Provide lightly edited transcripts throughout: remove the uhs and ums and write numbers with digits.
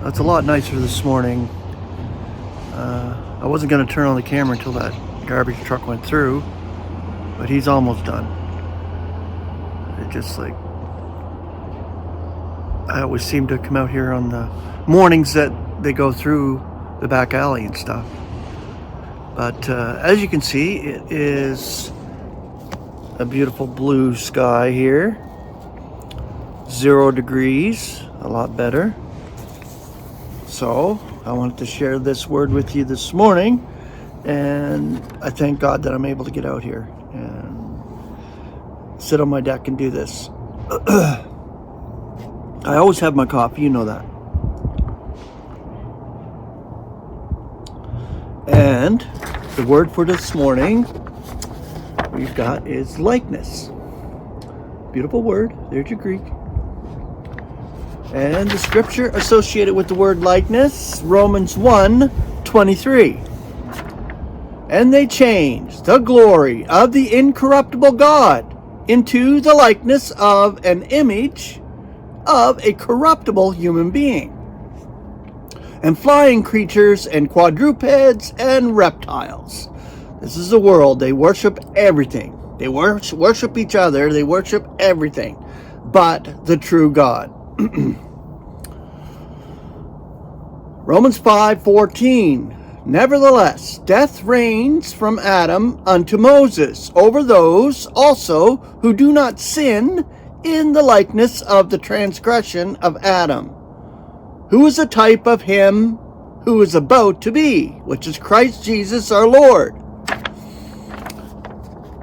It's a lot nicer this morning. I wasn't going to turn on the camera until that garbage truck went through, but he's almost done. It just like, I always seem to come out here on the mornings that they go through the back alley and stuff. But as you can see, it is a beautiful blue sky here. 0 degrees, a lot better. So I wanted to share this word with you this morning, and I thank God that I'm able to get out here and sit on my deck and do this. I always have my coffee, you know that. And the word for this morning we've got is likeness. Beautiful word. There's your Greek. And the scripture associated with the word likeness, Romans 1:23. And they changed the glory of the incorruptible God into the likeness of an image of a corruptible human being, and flying creatures and quadrupeds and reptiles. This is the world. They worship everything. They worship each other. They worship everything but the true God. Romans 5:14. Nevertheless, death reigns from Adam unto Moses over those also who do not sin in the likeness of the transgression of Adam, who is a type of him who is about to be, which is Christ Jesus our Lord.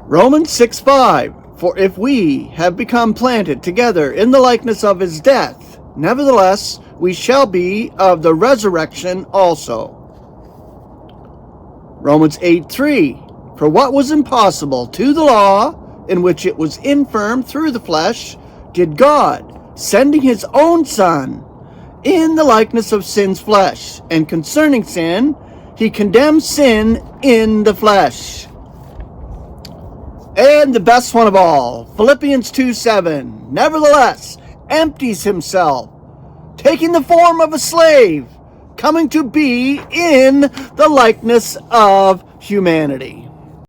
Romans 6:5. For if we have become planted together in the likeness of his death, nevertheless we shall be of the resurrection also. Romans 8:3. For what was impossible to the law, in which it was infirm through the flesh, did God, sending his own Son in the likeness of sin's flesh, and concerning sin, he condemned sin in the flesh. And the best one of all, Philippians 2:7, nevertheless empties himself, taking the form of a slave, coming to be in the likeness of humanity.